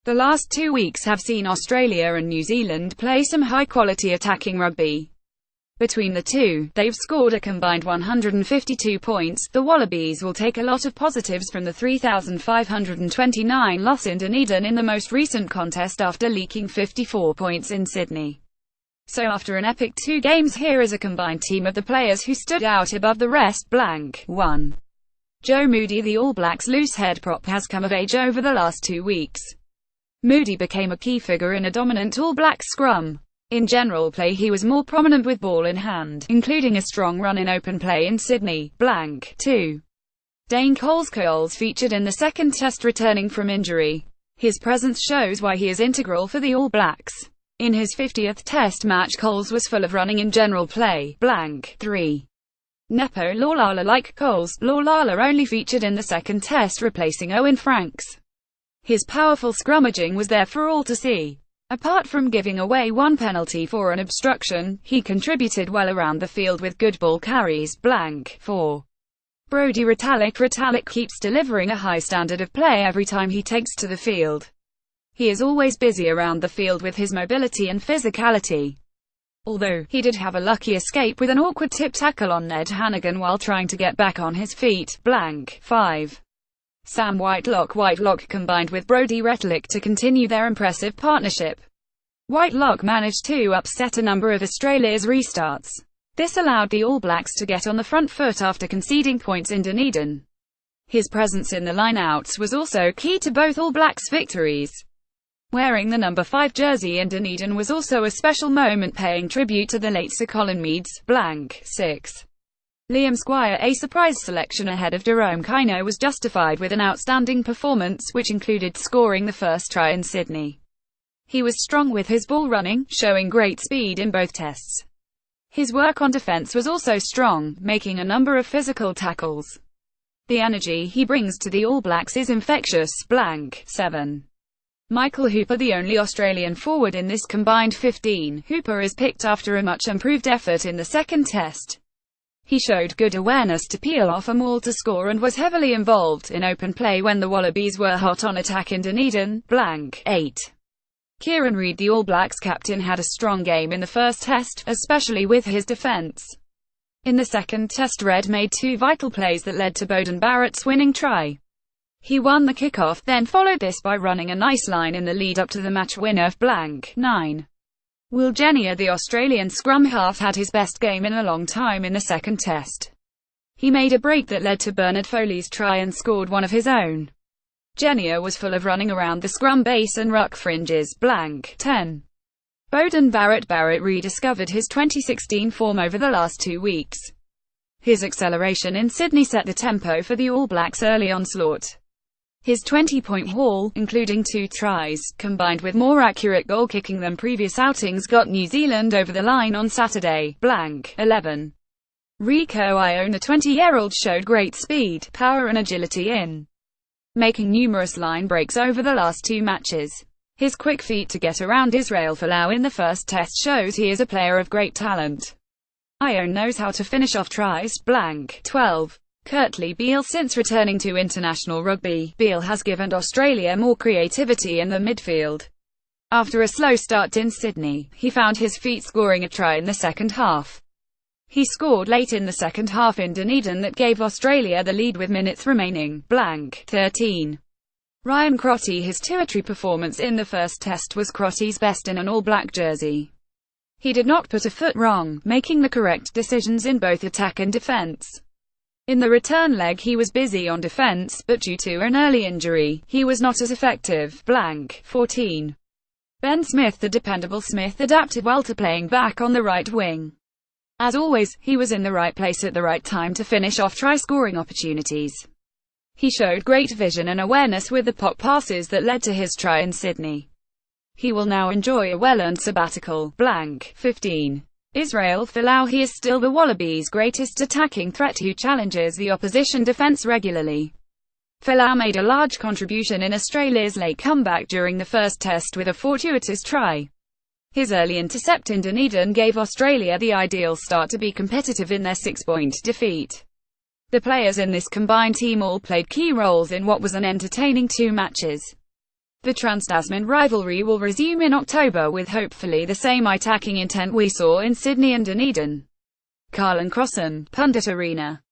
The last 2 weeks have seen Australia and New Zealand play some high-quality attacking rugby. Between the two, they've scored a combined 152 points. The Wallabies will take a lot of positives from the 3,529 loss in Dunedin in the most recent contest after leaking 54 points in Sydney. So after an epic 2 games, here is a combined team of the players who stood out above the rest. 1. Joe Moody. The All Blacks' loose head prop has come of age over the last 2 weeks. Moody became a key figure in a dominant All Blacks scrum. In general play he was more prominent with ball in hand, including a strong run in open play in Sydney. 2. Dane Coles featured in the second test returning from injury. His presence shows why he is integral for the All Blacks. In his 50th test match, Coles was full of running in general play. 3. Nepo Laulala. Like Coles, Laulala only featured in the second test, replacing Owen Franks. His powerful scrummaging was there for all to see. Apart from giving away 1 penalty for an obstruction, he contributed well around the field with good ball carries. 4. Brodie Retallick. Retallick keeps delivering a high standard of play every time he takes to the field. He is always busy around the field with his mobility and physicality. Although, he did have a lucky escape with an awkward tip tackle on Ned Hannigan while trying to get back on his feet. 5. Sam Whitelock. Whitelock combined with Brodie Retallick to continue their impressive partnership. Whitelock managed to upset a number of Australia's restarts. This allowed the All Blacks to get on the front foot after conceding points in Dunedin. His presence in the lineouts was also key to both All Blacks' victories. Wearing the number 5 jersey in Dunedin was also a special moment, paying tribute to the late Sir Colin Meads. 6. Liam Squire. A surprise selection ahead of Jerome Kaino was justified with an outstanding performance, which included scoring the first try in Sydney. He was strong with his ball running, showing great speed in both tests. His work on defence was also strong, making a number of physical tackles. The energy he brings to the All Blacks is infectious. 7. Michael Hooper. The only Australian forward in this combined 15, Hooper is picked after a much improved effort in the second test. He showed good awareness to peel off a maul to score and was heavily involved in open play when the Wallabies were hot on attack in Dunedin. 8. Kieran Reid. The All Blacks captain had a strong game in the first test, especially with his defence. In the second test, Red made 2 vital plays that led to Beauden Barrett's winning try. He won the kickoff, then followed this by running a nice line in the lead up to the match winner. 9. Will Genia. The Australian scrum half had his best game in a long time in the second test. He made a break that led to Bernard Foley's try and scored one of his own. Genia was full of running around the scrum base and ruck fringes. 10. Beauden Barrett. Barrett rediscovered his 2016 form over the last 2 weeks. His acceleration in Sydney set the tempo for the All Blacks' early onslaught. His 20-point haul, including 2 tries, combined with more accurate goal-kicking than previous outings, got New Zealand over the line on Saturday. 11. Rieko Ione. The 20-year-old showed great speed, power and agility in making numerous line breaks over the last 2 matches. His quick feet to get around Israel Folau in the first test shows he is a player of great talent. Ione knows how to finish off tries. 12. Kurtley Beale. Since returning to international rugby, Beale has given Australia more creativity in the midfield. After a slow start in Sydney, he found his feet scoring a try in the second half. He scored late in the second half in Dunedin that gave Australia the lead with minutes remaining. 13. Ryan Crotty. His territory performance in the first test was Crotty's best in an All Black jersey. He did not put a foot wrong, making the correct decisions in both attack and defence. In the return leg he was busy on defence, but due to an early injury, he was not as effective. 14. Ben Smith. The dependable Smith adapted well to playing back on the right wing. As always, he was in the right place at the right time to finish off try-scoring opportunities. He showed great vision and awareness with the pop passes that led to his try in Sydney. He will now enjoy a well-earned sabbatical. 15. Israel Folau. He is still the Wallabies' greatest attacking threat who challenges the opposition defence regularly. Folau made a large contribution in Australia's late comeback during the first test with a fortuitous try. His early intercept in Dunedin gave Australia the ideal start to be competitive in their 6-point defeat. The players in this combined team all played key roles in what was an entertaining 2 matches. The Trans-Tasman rivalry will resume in October with hopefully the same attacking intent we saw in Sydney and Dunedin. Carlin Crossan, Pundit Arena.